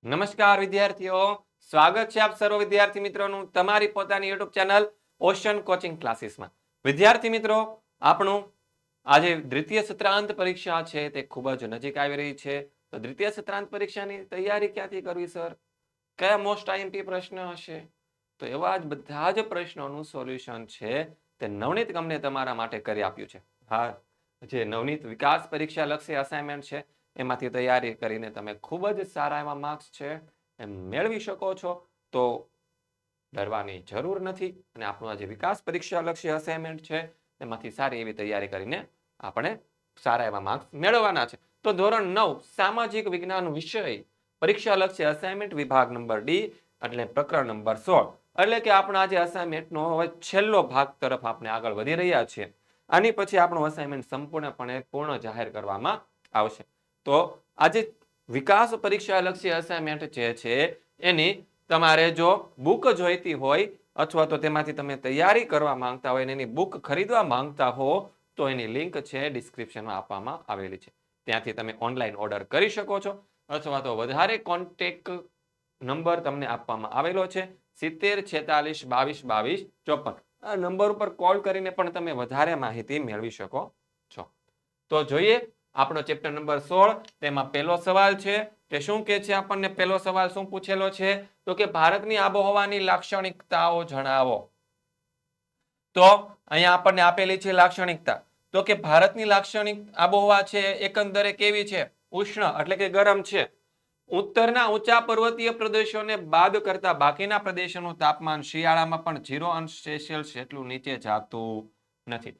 નમસ્કાર વિદ્યાર્થીઓ, સ્વાગત છે આપ સર્વ વિદ્યાર્થી મિત્રોનું તમારી પોતાની યુટ્યુબ ચેનલ ઓશન કોચિંગ ક્લાસીસમાં. વિદ્યાર્થી મિત્રો, આપણું આજે દ્વિતીય સત્રાંત પરીક્ષા છે તે ખૂબ જ નજીક આવી રહી છે. તો દ્વિતીય સત્રાંત પરીક્ષાની તૈયારી ક્યાંથી કરવી સર? કયા મોસ્ટ આઈએમપી પ્રશ્ન હશે? તો એવા જ બધા જ પ્રશ્નોનું સોલ્યુશન છે તે નવનીત કંપનીએ તમારા માટે કરી આપ્યું છે. હા, જે નવનીત વિકાસ પરીક્ષા લક્ષી અસાઇનમેન્ટ છે એમાંથી તૈયારી કરીને તમે ખૂબ જ સારા એવા માર્ક્સ છે એ મેળવી શકો છો. તો ડરવાની જરૂર નથી અને આપણું આ જે વિકાસ પરીક્ષા લક્ષી અસાઇનમેન્ટ છે એમાંથી સારી એવી તૈયારી કરીને આપણે સારા એવા માર્ક્સ મેળવવાના છે. તો ધોરણ 9 સામાજિક વિજ્ઞાન વિષય પરીક્ષા લક્ષી અસાઇનમેન્ટ વિભાગ નંબર ડી એટલે પ્રકરણ નંબર 16 એટલે કે આપણા આજે અસાઇનમેન્ટનો હવે છેલ્લો ભાગ તરફ આપણે આગળ વધી રહ્યા છીએ. આની પછી આપણું અસાઇનમેન્ટ સંપૂર્ણપણે પૂર્ણ જાહેર કરવામાં આવશે. તો આજે વિકાસ પરીક્ષા લક્ષી અસાઇનમેન્ટ જે છે એની તમારે જો બુક જોઈતી હોય અથવા તો તેમાંથી તમે તૈયારી કરવા માંગતા હોય અને એની બુક ખરીદવા માંગતા હો તો એની લિંક છે ડિસ્ક્રિપ્શનમાં આપવામાં આવેલી છે. ત્યાંથી તમે ઓનલાઈન ઓર્ડર કરી શકો છો અથવા તો વધારે કોન્ટેક્ટ નંબર તમને આપવામાં આવેલો છે 7046222254. આ નંબર ઉપર કોલ કરીને પણ તમે વધારે માહિતી મેળવી શકો છો. તો જોઈએ આપણો ચેપ્ટર નંબર 16 તેમાં પહેલો સવાલ છે કે શું કે છે આપણને પહેલો સવાલ શું પૂછેલો છે તો કે ભારતની આબોહવાની લાક્ષણિકતાઓ જણાવો. તો અહીંયા આપણને આપેલી છે લાક્ષણિકતા. તો કે ભારતની લાક્ષણિક આબોહવા છે એકંદરે કેવી છે? ઉષ્ણ એટલે કે ગરમ છે. ઉત્તરના ઊંચા પર્વતીય પ્રદેશોને બાદ કરતા બાકીના પ્રદેશોનું તાપમાન શિયાળામાં પણ 0°C જેટલું નીચે જતું નથી.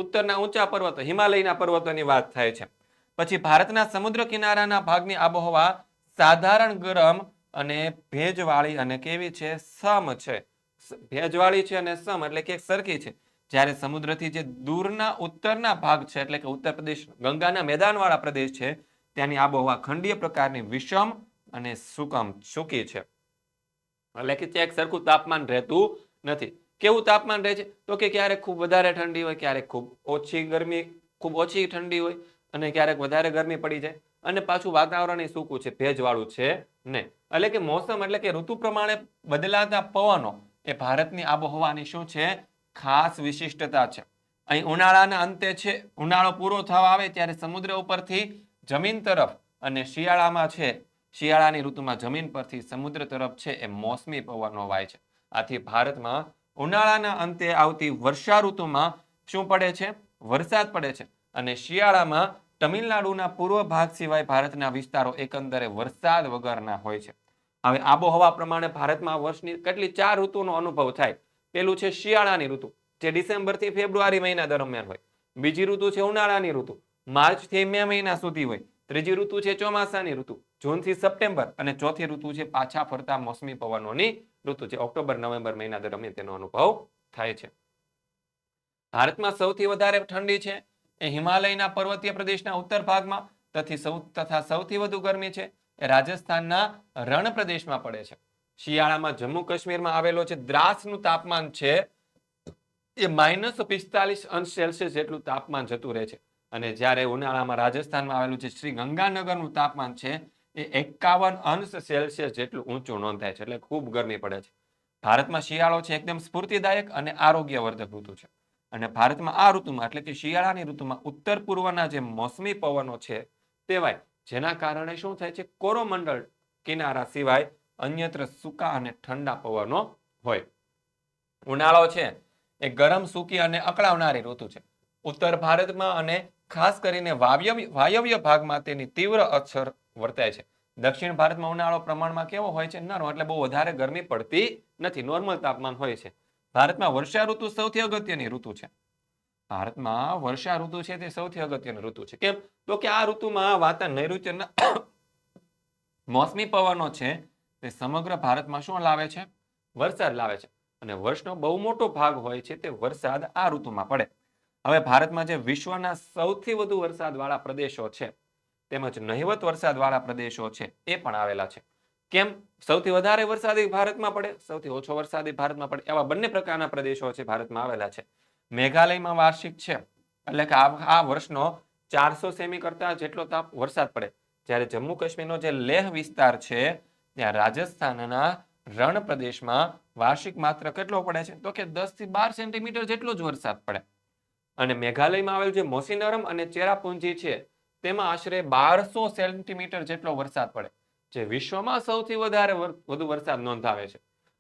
ઉત્તરના ઊંચા પર્વતો હિમાલયના પર્વતોની વાત થાય છે. પછી ભારતના સમુદ્ર કિનારાના ભાગની આબોહવા સાધારણ ગરમ અને ભેજવાળી અને કેવી છે? સમ છે. ભેજવાળી છે અને સમ એટલે કે સરખી છે. જ્યારે સમુદ્રથી જે દૂરના ઉત્તરના ભાગ છે એટલે કે ઉત્તર પ્રદેશ ગંગાના મેદાનવાળા પ્રદેશ છે ત્યાંની આબોહવા ખંડીય પ્રકારની વિષમ અને સૂકી છે. એટલે કે એક સરખું તાપમાન રહેતું નથી. કેવું તાપમાન રહે છે તો કે ક્યારેક ખૂબ વધારે ઠંડી હોય, ક્યારેક ખૂબ ઓછી ગરમી, ખૂબ ઓછી ઠંડી હોય અને ક્યારેક વધારે ગરમી પડી જાય અને પાછું વાતાવરણ સૂકું છે, ભેજવાળું છે નહીં. એટલે કે મોસમ એટલે કે ઋતુ પ્રમાણે બદલાતા પવનો એ ભારતની આબોહવાની શું છે? ખાસ વિશિષ્ટતા છે. અહીં ઉનાળાના અંતે છે, ઉનાળો પૂરો થવા આવે ત્યારે સમુદ્ર ઉપરથી જમીન તરફ અને શિયાળામાં છે શિયાળાની ઋતુમાં જમીન પરથી સમુદ્ર તરફ છે એ મોસમી પવનો વાય છે. આથી ભારતમાં ઉનાળાના અંતે આવતી વર્ષા ઋતુમાં શું પડે છે? વરસાદ પડે છે અને શિયાળામાં તમિલનાડુના પૂર્વ ભાગ સિવાય ભારતના વિસ્તારો એકંદરે વરસાદ વગરના હોય છે. હવે આબોહવા પ્રમાણે ભારતમાં વર્ષની કેટલી 4 ઋતુનો અનુભવ થાય. પેલું છે શિયાળાની ઋતુ જે ડિસેમ્બરથી ફેબ્રુઆરી મહિના દરમિયાન હોય. બીજી ઋતુ છે ઉનાળાની ઋતુ, માર્ચથી મે મહિના સુધી હોય. ત્રીજી ઋતુ છે ચોમાસાની ઋતુ, જૂનથી સપ્ટેમ્બર અને ચોથી ઋતુ છે પાછા ફરતા મોસમી પવનોની ઋતુ છે ઓક્ટોબર નવેમ્બર મહિના દરમિયાન તેનો અનુભવ થાય છે. ભારતમાં સૌથી વધારે ઠંડી છે એ હિમાલયના પર્વતીય પ્રદેશના ઉત્તર ભાગમાં તથા સૌથી વધુ ગરમી છે એ રાજસ્થાનના રણ પ્રદેશમાં પડે છે. શિયાળામાં જમ્મુ કાશ્મીરમાં આવેલો છે દ્રાસનું તાપમાન છે એ -45°C જેટલું તાપમાન જતું રહે છે અને જ્યારે ઉનાળામાં રાજસ્થાનમાં આવેલું છે શ્રી ગંગાનગરનું તાપમાન છે એ 51°C જેટલું ઊંચું નોંધાય છે. એટલે ખૂબ ગરમી પડે છે. ભારતમાં શિયાળો છે એકદમ સ્ફૂર્તિદાયક અને આરોગ્યવર્ધક ઋતુ છે અને ભારતમાં આ ઋતુમાં એટલે કે શિયાળાની ઋતુમાં ઉત્તર પૂર્વના જે મોસમી પવનો છે તેવાય જેના કારણે શું થાય છે? કોરોમંડળ કિનારા સિવાય અન્યત્ર સૂકા અને ઠંડા પવનો હોય. ઉનાળો છે એ ગરમ, સૂકી અને અકળાવનારી ઋતુ છે. ઉત્તર ભારતમાં અને ખાસ કરીને વાયવ્ય ભાગમાં તેની તીવ્ર અસર વર્તાય છે. દક્ષિણ ભારતમાં ઉનાળો પ્રમાણમાં કેવો હોય છે? નરમ, એટલે બહુ વધારે ગરમી પડતી નથી, નોર્મલ તાપમાન હોય છે. ભારતમાં વર્ષા ઋતુ સૌથી અગત્યની ઋતુ છે. ભારતમાં વર્ષા ઋતુ છે તે સૌથી અગત્યની ઋતુ છે. કેમ? તો કે આ ઋતુમાં નૈઋત્યના મોસમી પવનો છે તે સમગ્ર ભારતમાં શું લાવે છે? વરસાદ લાવે છે અને વર્ષનો બહુ મોટો ભાગ હોય છે તે વરસાદ આ ઋતુમાં પડે. હવે ભારતમાં જે વિશ્વના સૌથી વધુ વરસાદવાળા પ્રદેશો છે તેમજ નહિવત વરસાદવાળા પ્રદેશો છે એ પણ આવેલા છે. કેમ? સૌથી વધારે વરસાદી ભારતમાં પડે, સૌથી ઓછો વરસાદી ભારતમાં પડે, એવા બંને પ્રકારના પ્રદેશો છે ભારતમાં આવેલા છે. મેઘાલયમાં વાર્ષિક છે એટલે કે આ વર્ષનો 400 સેમી કરતા જેટલો વરસાદ પડે, જ્યારે જમ્મુ કાશ્મીરનો જે લેહ વિસ્તાર છે ત્યાં રાજસ્થાનના રણ પ્રદેશમાં વાર્ષિક માત્ર કેટલો પડે છે? તો કે 10 થી 12 સેન્ટીમીટર જેટલો જ વરસાદ પડે. અને મેઘાલયમાં આવેલ જે મોસીનરમ અને ચેરાપુંજી છે તેમાં આશરે 1200 સેન્ટીમીટર જેટલો વરસાદ પડે, જે વિશ્વમાં સૌથી વધુ વરસાદ નોંધાવે છે.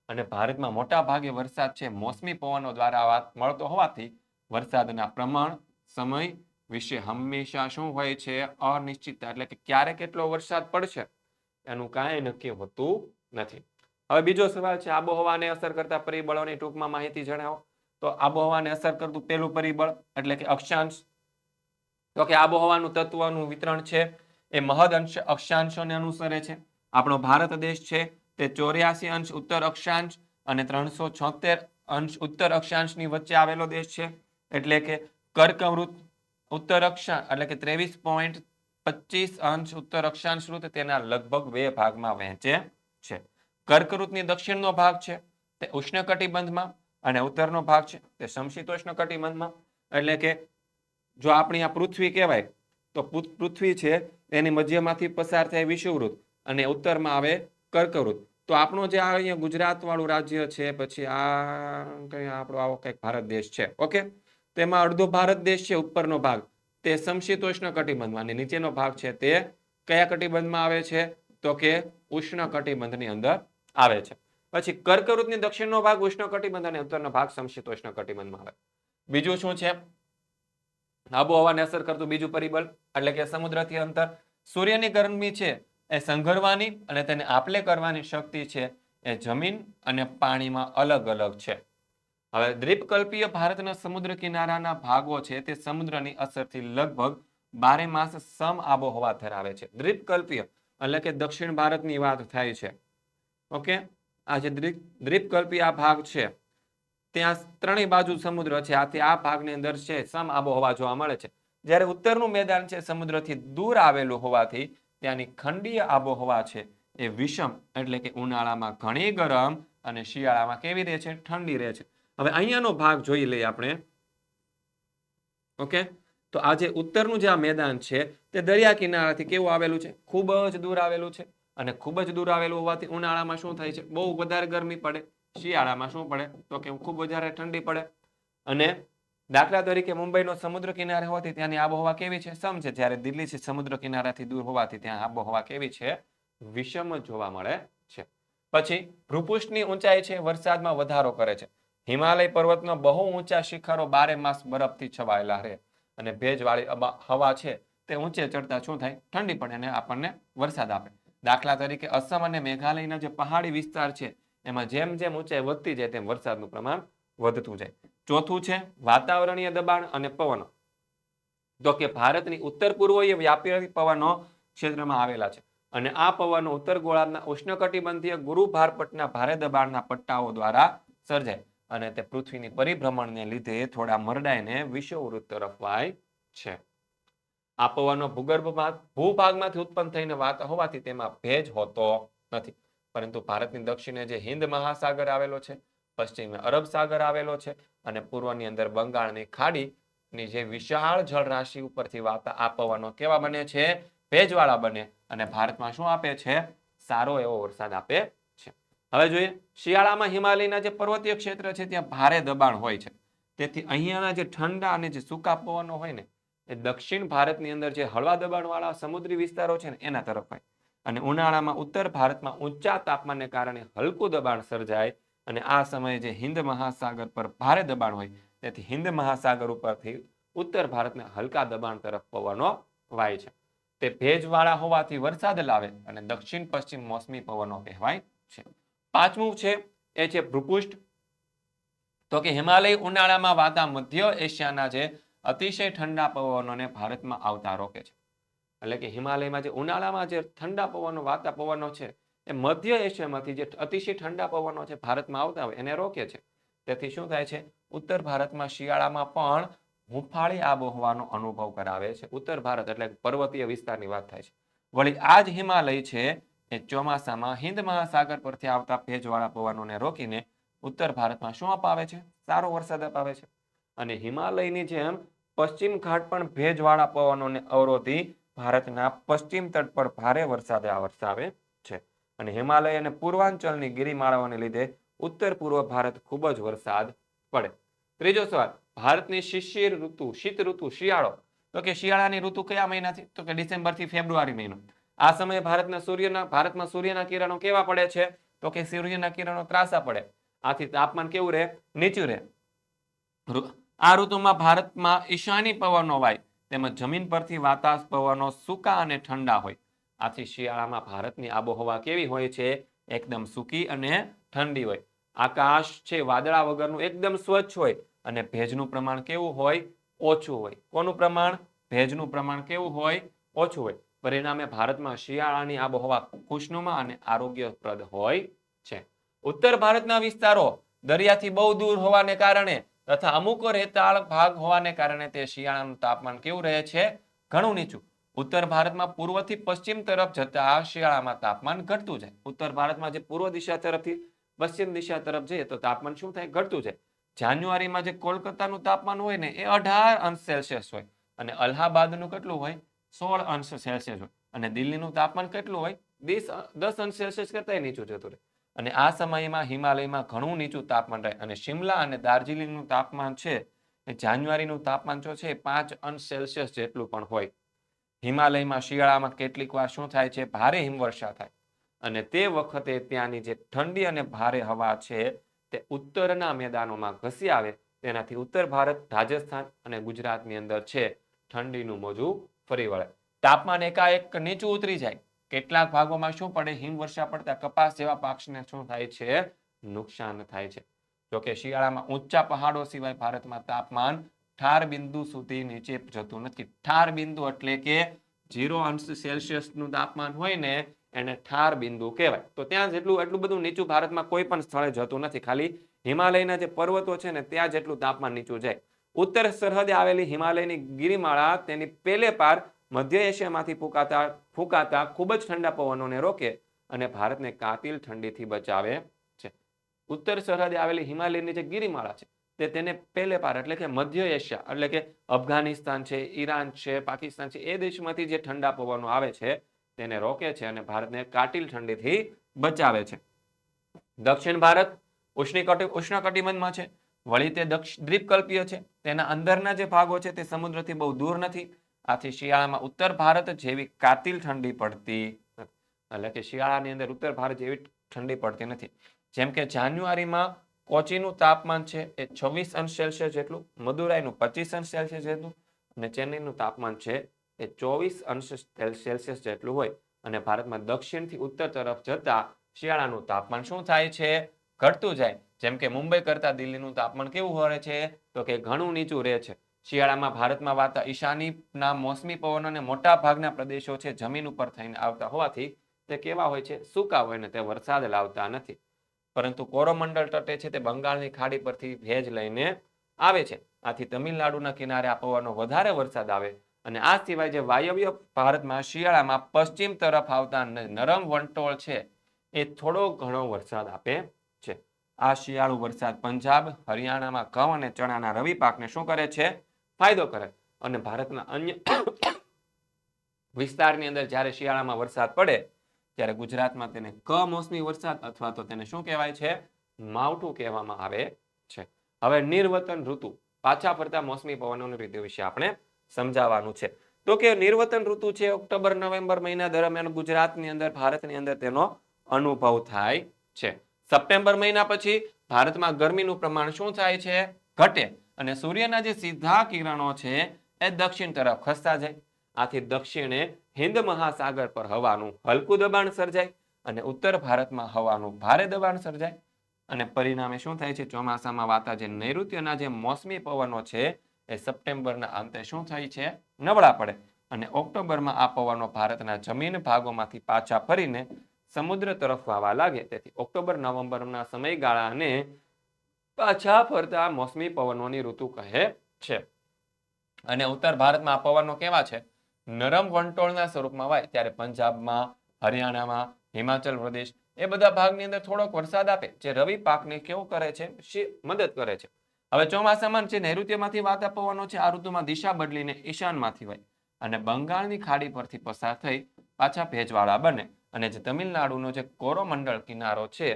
અને ભારતમાં મોટા ભાગે વરસાદ છે મોસમી પવનો દ્વારા મળતો હોવાથી વરસાદના પ્રમાણ, સમય વિશે હંમેશા શું હોય છે? અનિશ્ચિતતા. એટલે કે ક્યારે કેટલો વરસાદ પડશે એનું કાંઈ નક્કી હોતું નથી. હવે બીજો સવાલ છે, આબોહવાને અસર કરતા પરિબળોની ટૂંકમાં માહિતી જણાવો. તો આબોહવાને અસર કરતું પહેલું પરિબળ એટલે કે અક્ષાંશ. તો કે આબોહવાનું તત્વનું વિતરણ છે એ મહદ અક્ષાંશોને અનુસરે છે. આપણો ભારત દેશ છે તે 84 અંશ ઉત્તર અક્ષાંશ અને 376 અંશ ઉત્તર અક્ષાંશની વચ્ચે આવેલો દેશ છે. એટલે કે કર્કવૃત્ત ઉત્તર અક્ષાંશ એટલે કે 23.25 અંશ ઉત્તર અક્ષાંશ વૃત્ત તેના લગભગ 2 ભાગમાં વહેંચે છે. કર્કવૃત્તની દક્ષિણનો ભાગ છે તે ઉષ્ણકટિબંધમાં અને ઉત્તરનો ભાગ છે તે સમશીતોષ્ણ કટિબંધમાં. એટલે કે જો આપણી આ પૃથ્વી કહેવાય તો પૃથ્વી છે એની મધ્યમાંથી પસાર થાય વિષુવવૃત્ત અને ઉત્તરમાં આવે કર્કવૃત્ત. તો આપણો જે અહીંયા ગુજરાત વાળું રાજ્ય છે, પછી આપણો આવો કંઈક ભારત દેશ છે, ઓકે, તેમાં અડધો ભારત દેશ છે ઉપરનો ભાગ તે સમશીતોષ્ણ કટિબંધમાં અને નીચેનો ભાગ છે તે કયા કટિબંધમાં આવે છે? તો કે ઉષ્ણ કટિબંધની અંદર આવે છે. પછી કર્કવૃત્તની દક્ષિણનો ભાગ ઉષ્ણ કટિબંધ અને ઉત્તરનો ભાગ સમશીતોષ્ણ કટિબંધમાં આવે. બીજું શું છે આબોહવાને અસર કરતું બીજું પરિબળ એટલે કે સમુદ્રથી અંતર. સૂર્યની ગરમી છે એ સંઘરવાની અને તેને આપલે કરવાની શક્તિ છે એ જમીન અને પાણીમાં અલગ અલગ છે. હવે દ્વીપકલ્પીય ભારતના સમુદ્ર કિનારાના ભાગો છે તે સમુદ્રની અસરથી લગભગ 12 માસ સમ આબોહવા ધરાવે છે. દ્વીપકલ્પીય એટલે કે દક્ષિણ ભારતની વાત થાય છે, ઓકે. આ જે દ્વીપકલ્પીય આ ભાગ છે ત્યાં ત્રણેય બાજુ સમુદ્ર છે, આથી આ ભાગની અંદર છે સમ આબોહવા જોવા મળે છે. જ્યારે ઉત્તરનું મેદાન છે સમુદ્રથી દૂર આવેલું હોવાથી ત્યાંની ખંડીય આબોહવા છે એ વિષમ એટલે કે ઉનાળામાં ઘણી ગરમ અને શિયાળામાં કેવી રહે છે? ઠંડી રહે છે. હવે અહીંયાનો ભાગ જોઈ લઈએ આપણે, ઓકે. તો આ જે ઉત્તરનું જે આ મેદાન છે તે દરિયા કિનારાથી કેવું આવેલું છે? ખૂબ જ દૂર આવેલું છે. અને ખૂબ જ દૂર આવેલું હોવાથી ઉનાળામાં શું થાય છે? બહુ વધારે ગરમી પડે. શિયાળામાં શું પડે? તો કે ખૂબ વધારે ઠંડી પડે. અને દાખલા તરીકે મુંબઈનો સમુદ્ર કિનારે હોવાથી ત્યાંની આબોહવા કેવી છે? સમ છે. જ્યારે દિલ્હી છે સમુદ્ર કિનારાથી દૂર હોવાથી ત્યાં આબોહવા કેવી છે? વિષમ જોવા મળે છે. પછી ભૂપૃષ્ઠની ઊંચાઈ છે વરસાદમાં વધારો કરે છે. હિમાલય પર્વતનો બહુ ઊંચા શિખરો 12 માસ બરફથી છવાયેલા રહે અને ભેજવાળી હવા છે તે ઊંચે ચડતા શું થાય? ઠંડી પડે અને આપણને વરસાદ આપે. દાખલા તરીકે અસમ અને મેઘાલયના જે પહાડી વિસ્તાર છે એમાં જેમ જેમ ઊંચાઈ વધતી જાય તેમ વરસાદનું પ્રમાણ વધતું જાય. ચોથું છે વાતાવરણીય દબાણ અને પવનો. તો કે ભારતની ઉત્તર પૂર્વીય વ્યાપી પવનો ક્ષેત્રમાં આવેલા છે અને આ પવનો ઉત્તર ગોળાર્ધના ઉષ્ણકટિબંધીય ગુરુભારપટના ભારે દબાણના પટ્ટાઓ દ્વારા સર્જાય અને તે પૃથ્વીની પરિભ્રમણને લીધે થોડા મરડાઈને વિષુવવૃત્ત તરફ વાય છે. આ પવનો ભૂભાગમાંથી ઉત્પન્ન થઈને વાતા હોવાથી તેમાં ભેજ હોતો નથી, પરંતુ ભારતની દક્ષિણે જે હિન્દ મહાસાગર આવેલો છે, પશ્ચિમે અરબ સાગર આવેલો છે અને પૂર્વની અંદર બંગાળની ખાડીની જે વિશાળ જળરાશિ ઉપરથી વાતા આ પવનો કેવા બને છે? ભેજવાળા બને અને ભારતમાં શું આપે છે? સારો એવો વરસાદ આપે છે. હવે જોઈએ શિયાળામાં હિમાલયના જે પર્વતીય ક્ષેત્ર છે ત્યાં ભારે દબાણ હોય છે, તેથી અહીંયાના જે ઠંડા અને જે સૂકા પવનો હોય ને એ દક્ષિણ ભારતની અંદર જે હળવા દબાણવાળા સમુદ્રી વિસ્તારો છે ને એના તરફ હોય અને ઉનાળામાં ઉત્તર ભારતમાં ઊંચા તાપમાનને કારણે હલકું દબાણ સર્જાય અને આ સમયે જે હિન્દ મહાસાગર પર ભારે દબાણ હોય તેથી હિન્દ મહાસાગર ઉપરથી ઉત્તર ભારતના હલકા દબાણ તરફ પવનો વાય છે. તે ભેજવાળા હોવાથી વરસાદ લાવે અને દક્ષિણ પશ્ચિમ મોસમી પવનો કહેવાય છે. પાંચમું છે એ છે ભૂપૃષ્ઠ. તો કે હિમાલય ઉનાળામાં વાતા મધ્ય એશિયાના જે અતિશય ઠંડા પવનોને ભારતમાં આવતા રોકે છે. એટલે કે હિમાલયમાં જે ઉનાળામાં જે ઠંડા પવનો વાતા પવનો છે એ મધ્ય એશિયામાંથી જે અતિશય ઠંડા પવનો છે ભારતમાં આવતા હોય એને રોકે છે. તેથી શું થાય છે? ઉત્તર ભારતમાં શિયાળામાં પણ હુંફાળી આબોહવાનો અનુભવ કરાવે છે. ઉત્તર ભારત એટલે પર્વતીય વિસ્તારની વાત થાય છે. વળી આ જ હિમાલય છે એ ચોમાસામાં હિન્દ મહાસાગર પરથી આવતા ભેજવાળા પવનોને રોકીને ઉત્તર ભારતમાં શું અપાવે છે? સારો વરસાદ અપાવે છે. અને હિમાલયની જેમ પશ્ચિમ ઘાટ પણ ભેજવાળા પવનોને અવરોધી ભારતના પશ્ચિમ તટ પર ભારે વરસાદ વરસાવે છે. અને હિમાલય અને પૂર્વાંચલની ગિરિમાળાઓને લીધે ઉત્તર પૂર્વ ભારત ખૂબ જ વરસાદ પડે. ત્રીજો સવાલ, ભારતની શિશિર ઋતુ, શીત ઋતુ, શિયાળો. તો કે શિયાળાની ઋતુ કયા મહિનાથી? તો કે ડિસેમ્બર થી ફેબ્રુઆરી મહિનો. આ સમયે ભારતમાં સૂર્યના કિરણો કેવા પડે છે? તો કે સૂર્યના કિરણો ત્રાસા પડે. આથી તાપમાન કેવું રહે? નીચું રહે. આ ઋતુમાં ભારતમાં ઈશાની પવનો વાય તેમજ જમીન પરથી વાતા પવનો સૂકા અને ઠંડા હોય. આથી શિયાળામાં ભારતની આબોહવા કેવી હોય છે? એકદમ સૂકી અને ઠંડી હોય. આકાશ છે વાદળા વગરનું એકદમ સ્વચ્છ હોય અને ભેજનું પ્રમાણ કેવું હોય? ઓછું હોય. કોનું પ્રમાણ? ભેજનું પ્રમાણ કેવું હોય? ઓછું હોય. પરિણામે ભારતમાં શિયાળાની આબોહવા ખુશનુમા અને આરોગ્યપ્રદ હોય છે. ઉત્તર ભારતના વિસ્તારો દરિયાથી બહુ દૂર હોવાને કારણે તથા અમુક રેતાળ ભાગ હોવાને કારણે તે શિયાળાનું તાપમાન કેવું રહે છે? ઘણું નીચું. ઉત્તર ભારતમાં પૂર્વથી પશ્ચિમ તરફ જતા શિયાળામાં તાપમાન ઘટતું જાય. ઉત્તર ભારતમાં જે પૂર્વ દિશા તરફથી પશ્ચિમ દિશા તરફ જઈએ તો તાપમાન શું થાય? ઘટતું જાય. જાન્યુઆરીમાં જે કોલકાતાનું તાપમાન હોય ને એ 18 અંશ સેલ્સિયસ હોય અને અલ્હાબાદનું કેટલું હોય? 16 અંશ સેલ્સિયસ હોય અને દિલ્હીનું તાપમાન કેટલું હોય? 10 અંશ સેલ્સિયસ કરતા નીચું જતું રહે. અને આ સમયમાં હિમાલયમાં ઘણું નીચું તાપમાન રહે અને શિમલા અને દાર્જિલિંગનું તાપમાન છે એ જાન્યુઆરીનું તાપમાન જો છે 5 અંશ સેલ્સિયસ જેટલું પણ હોય. હિમાલયમાં શિયાળામાં કેટલીક વાર શું થાય છે? ભારે હિમવર્ષા થાય અને તે વખતે ત્યાંની જે ઠંડી અને ભારે હવા છે તે ઉત્તરના મેદાનોમાં ઘસી આવે. તેનાથી ઉત્તર ભારત, રાજસ્થાન અને ગુજરાતની અંદર છે ઠંડીનું મોજું ફરી વળે. તાપમાન એકાએક નીચું ઉતરી જાય. કેટલાક ભાગોમાં શું પડે? હિમવર્ષા પડતા કપાસ જેવા પાકને શું થાય છે? નુકસાન થાય છે. જોકે શિયાળામાં ઊંચા પહાડો સિવાય ભારતમાં તાપમાન ઠાર બિંદુ સુધી નીચે જતું નથી. ઠાર બિંદુ એટલે કે 0 અંશ સેલ્સિયસનું તાપમાન હોય ને એને ઠાર બિંદુ કહેવાય. તો ત્યાં એટલું બધું નીચું ભારતમાં કોઈ પણ સ્થળે જતું નથી. ખાલી હિમાલયના જે પર્વતો છે ને ત્યાં જેટલું તાપમાન નીચું જાય. ઉત્તર સરહદે આવેલી હિમાલયની ગિરિમાળા તેની પેલે પાર મધ્ય એશિયામાંથી ફૂંકાતા ખૂબ જ ઠંડા પવનોને રોકે અને ભારતને કાતિલ ઠંડીથી બચાવે છે. ઉત્તર સરહદે આવેલી હિમાલયની જે ગિરિમાળા છે તે તેને પેલે પાર એટલે કે મધ્ય એશિયા એટલે કે અફઘાનિસ્તાન છે, ઈરાન છે, પાકિસ્તાન છે એ દેશમાંથી જે ઠંડા પવનો આવે છે તેને રોકે છે અને ભારતને કાતિલ ઠંડીથી બચાવે છે. દક્ષિણ ભારત ઉષ્ણકટિબંધમાં છે. વળી તે દ્વીપકલ્પીય છે. તેના અંદરના જે ભાગો છે તે સમુદ્રથી બહુ દૂર નથી. આથી શિયાળામાં ઉત્તર ભારત જેવી કાતિલ ઠંડી પડતી નથી. એટલે કે શિયાળાની અંદર ઉત્તર ભારત જેવી ઠંડી પડતી નથી. જેમ કે જાન્યુઆરીમાં કોચીનું તાપમાન છે એ 26 અંશ સેલ્સિયસ જેટલું, મદુરાઈનું 25 અંશ સેલ્સિયસ જેટલું અને ચેન્નઈનું તાપમાન છે એ 24 અંશ સેલ્સિયસ જેટલું હોય. અને ભારતમાં દક્ષિણથી ઉત્તર તરફ જતા શિયાળાનું તાપમાન શું થાય છે? ઘટતું જાય. જેમ કે મુંબઈ કરતા દિલ્હીનું તાપમાન કેવું રહે છે? તો કે ઘણું નીચું રહે છે. શિયાળામાં ભારતમાં વાતા ઈશાનીના મોસમી પવનોને મોટા ભાગના પ્રદેશો છે જમીન ઉપર થઈને આવતા હોવાથી તે કેવા હોય છે? સૂકા હોય ને તે વરસાદ લાવતા નથી. પરંતુ કોરોમંડળ તટે છે તે બંગાળની ખાડી પરથી ભેજ લઈને આવે છે. આથી તમિલનાડુના કિનારે આ પવનો વધારે વરસાદ આવે અને આ સિવાય જે વાયવ્ય ભારતમાં શિયાળામાં પશ્ચિમ તરફ આવતા નરમ વંટોળ છે એ થોડો ઘણો વરસાદ આપે છે. આ શિયાળુ વરસાદ પંજાબ, હરિયાણામાં ઘઉં અને ચણાના રવિ પાકને શું કરે છે? ફાયદો કરે. અને ભારતના અન્ય વિસ્તારની અંદર જ્યારે શિયાળામાં વરસાદ પડે ત્યારે ગુજરાતમાં તેને કમોસમી વરસાદ અથવા તો તેને શું કહેવાય છે? માવઠું કહેવામાં આવે છે. હવે નિર્વતન ઋતુ, પાછા ફરતા મોસમી પવનોની ઋતુ વિશે આપણે સમજાવવાનું છે. તો કે નિર્વતન ઋતુ છે ઓક્ટોબર નવેમ્બર મહિના દરમિયાન ગુજરાતની અંદર, ભારતની અંદર તેનો અનુભવ થાય છે. સપ્ટેમ્બર મહિના પછી ભારતમાં ગરમીનું પ્રમાણ શું થાય છે? ઘટે અને સૂર્યના જે સીધા કિરણો છે એ દક્ષિણ તરફ ખસતા જાય. આથી દક્ષિણે હિન્દ મહાસાગર પર હવાનું હલકું દબાણ સર્જાય અને ઉત્તર ભારતમાં હવાનું ભારે દબાણ સર્જાય અને પરિણામે શું થાય છે? ચોમાસામાં વાતા જે નૈઋત્યના જે મોસમી પવનો છે એ સપ્ટેમ્બરના અંતે શું થાય છે? નબળા પડે અને ઓક્ટોબરમાં આ પવનો ભારતના જમીન ભાગોમાંથી પાછા ફરીને સમુદ્ર તરફ વાવા લાગે. તેથી ઓક્ટોબર નવેમ્બરના સમયગાળાને પાછા ફરતા મોસમી પવનોની ઋતુ કહે છે. અને ઉત્તર ભારતમાં આ પવનો કેવા છે? નરમ વંટોળના સ્વરૂપમાં વાય ત્યારે પંજાબમાં, હરિયાણામાં, હિમાચલ પ્રદેશ એ બધા ભાગની અંદર થોડોક વરસાદ આપે જે રવિ પાકને કેવું કરે છે? મદદ કરે છે. હવે ચોમાસામાં જે નૈઋત્યમાંથી વાતા પવનો છે આ ઋતુમાં દિશા બદલીને ઈશાનમાંથી વાય અને બંગાળની ખાડી પરથી પસાર થઈ પાછા ભેજવાળા બને અને જે તમિલનાડુનો જે કોરોમંડળ કિનારો છે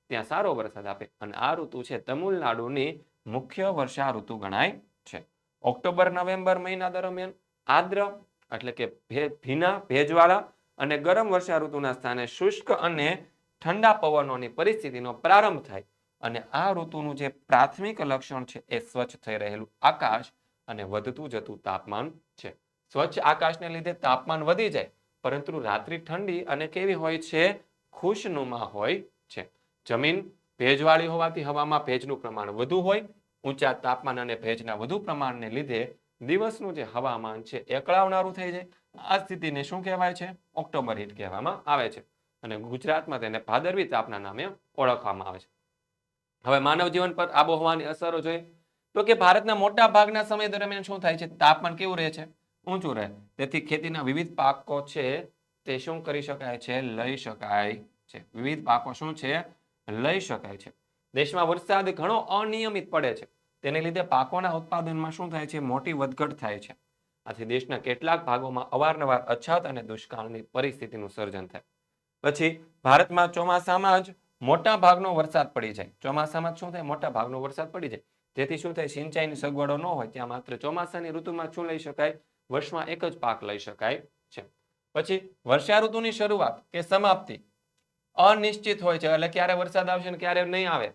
ત્યાં સારો વરસાદ આપે અને આ ઋતુ છે તમિલનાડુની મુખ્ય વર્ષા ઋતુ ગણાય છે. ઓક્ટોબર નવેમ્બર મહિના દરમિયાન આર્દ્ર એટલે કે ભીના ભેજવાળા અને ગરમ વર્ષા ઋતુના સ્થાને શુષ્ક અને ઠંડા પવનોની પરિસ્થિતિનો પ્રારંભ થાય અને આ ઋતુનું જે પ્રાથમિક લક્ષણ છે એ સ્વચ્છ થઈ રહેલું આકાશ અને વધતું જતું તાપમાન છે. સ્વચ્છ આકાશને લીધે તાપમાન વધી જાય પરંતુ રાત્રિ ઠંડી અને કેવી હોય છે? ખુશનુમા હોય છે. જમીન ભેજવાળી હોવાથી હવામાં ભેજનું પ્રમાણ વધુ હોય. ઊંચા તાપમાન અને ભેજના વધુ પ્રમાણને લીધે દિવસનું જે હવામાન છે એકળાવનારું થઈ જાય. આ સ્થિતિને શું કહેવાય છે? ઓક્ટોબર હીટ કહેવામાં આવે છે અને ગુજરાતમાં તેને ભાદરવી તાપના નામે ઓળખવામાં આવે છે. હવે માનવ જીવન પર આબોહવાની અસરો જોઈએ તો કે ભારતના મોટા ભાગના સમય દરમિયાન શું થાય છે? તાપમાન કેવું રહે છે? ઊંચું રહે. તેથી ખેતીના વિવિધ પાકો છે તે શું કરી શકાય છે? લઈ શકાય છે. વિવિધ પાકો શું છે? લઈ શકાય છે. દેશમાં વરસાદ ઘણો અનિયમિત પડે છે. તેને લીધે પાકોના ઉત્પાદનમાં શું થાય છે? મોટી વધઘટ થાય છે. આથી દેશના કેટલાક ભાગોમાં અવારનવાર અછત અને દુષ્કાળની પરિસ્થિતિનું સર્જન થાય. પછી ભારતમાં ચોમાસામાં જ મોટા ભાગનો વરસાદ પડી જાય. ચોમાસામાં શું થાય? મોટા ભાગનો વરસાદ પડી જાય. જેથી શું થાય? સિંચાઈની સગવડો ન હોય ત્યાં માત્ર ચોમાસાની ઋતુમાં શું લઈ શકાય? વર્ષમાં એક જ પાક લઈ શકાય છે. પછી વર્ષા ઋતુની શરૂઆત કે સમાપ્તિ અનિશ્ચિત હોય છે. એટલે ક્યારે વરસાદ આવશે ને ક્યારે નહીં આવે,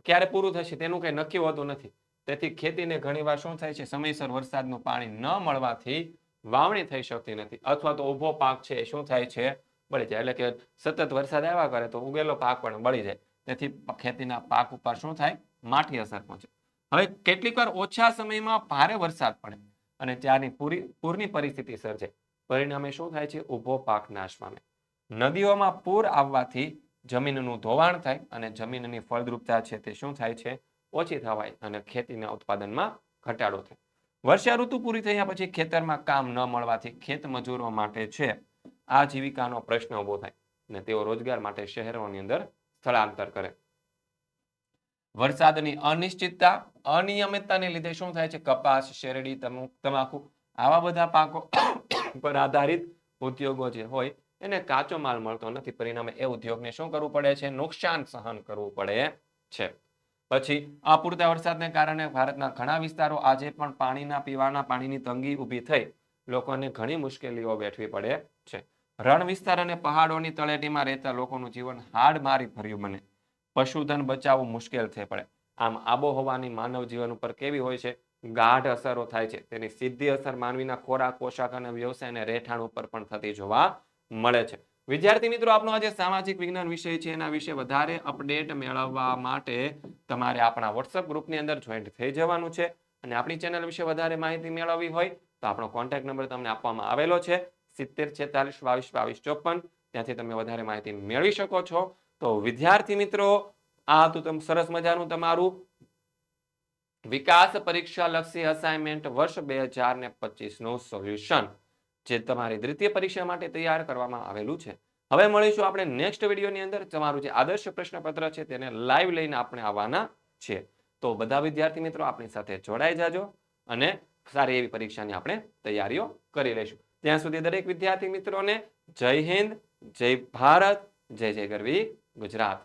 ક્યારે પૂરું થશે તેનું કંઈ નક્કી હોતું નથી. તેથી ખેતીને ઘણીવાર શું થાય છે? સમયસર વરસાદનું પાણી ન મળવાથી વાવણી થઈ શકતી નથી અથવા તો ઊભો પાક છે એ શું થાય છે? બળી જાય. એટલે કે સતત વરસાદ આવ્યા કરે તો ઉગેલો પાક પણ બળી જાય. તેથી ખેતીના પાક ઉપર શું થાય? માઠી અસર પહોંચે. હવે કેટલીક વાર ઓછા સમયમાં ભારે વરસાદ પડે અને ત્યારની પૂરની પરિસ્થિતિ સર્જાય. પરિણામે શું થાય છે? ઊભો પાક નાશ પામે. નદીઓમાં પૂર આવવાથી જમીનનું ધોવાણ થાય અને જમીનની ફળદ્રુપતા છે તે શું થાય છે? ઓછી થવાય અને ખેતીના ઉત્પાદનમાં ઘટાડો થાય. વર્ષા ઋતુ પૂરી થયા પછી ખેતરમાં કામ ન મળવાથી ખેત મજૂરો માટે છે આજીવિકાનો પ્રશ્ન ઉભો થાય અને તેઓ રોજગાર માટે શહેરોની અંદર સ્થળાંતર કરે. વરસાદની અનિશ્ચિતતા અનિયમિતતાને લીધે શું થાય છે? કપાસ, શેરડી, તમાકુ આવા બધા પાકો પર આધારિત ઉદ્યોગો જે હોય એને કાચો માલ મળતો નથી. પરિણામે એ ઉદ્યોગને શું કરવું પડે છે? નુકસાન સહન કરવું પડે છે. પછી અપૂરતા વરસાદને કારણે ભારતના ઘણા વિસ્તારો આજે પણ પાણીના પીવાના પાણીની તંગી ઊભી થઈ લોકોને ઘણી મુશ્કેલીઓ વેઠવી પડે છે. રણ વિસ્તાર અને પહાડોની તળેટીમાં રહેતા લોકોનું જીવન હાડમારી ભર્યું બને. પશુધન બચાવવું મુશ્કેલ થઈ પડે. આમ આબોહવાની માનવ જીવન ઉપર કેવી હોય છે? ગાઢ અસરો થાય છે. તેની સીધી અસર માનવીના ખોરાક, પોશાક અને વ્યવસાય અને રહેઠાણ ઉપર પણ થતી જોવા મળે છે. વિદ્યાર્થી મિત્રો, આપનો આજે સામાજિક વિજ્ઞાન વિષય છે એના વિશે વધારે અપડેટ મેળવવા માટે તમારે આપણા વોટ્સઅપ ગ્રુપની અંદર જોઈન્ટ થઈ જવાનું છે અને આપણી ચેનલ વિશે વધારે માહિતી મેળવવી હોય તો આપણો કોન્ટેક્ટ નંબર તમને આપવામાં આવેલો છે 7046222254. ત્યાંથી તમે વધારે માહિતી મેળવી શકો છો. તો વિદ્યાર્થી મિત્રો, આ તો સરસ મજાનું તમારું વિકાસ પરીક્ષા લક્ષી અસાઇનમેન્ટ વર્ષ 2025 નું સોલ્યુશન જે તમારી દ્વિતીય પરીક્ષા માટે તૈયાર કરવામાં આવેલું છે. હવે મળીશું આપણે નેક્સ્ટ વિડીયોની અંદર. તમારું જે આદર્શ પ્રશ્નપત્ર છે તેને લાઈવ લઈને આપણે આવવાના છીએ. તો બધા વિદ્યાર્થી મિત્રો આપણી સાથે જોડાઈ જાજો અને સારી એવી પરીક્ષાની આપણે તૈયારીઓ કરી લઈશું. ત્યાં સુધી દરેક વિદ્યાર્થી મિત્રોને જય હિન્દ, જય ભારત, જય જય ગરવી ગુજરાત.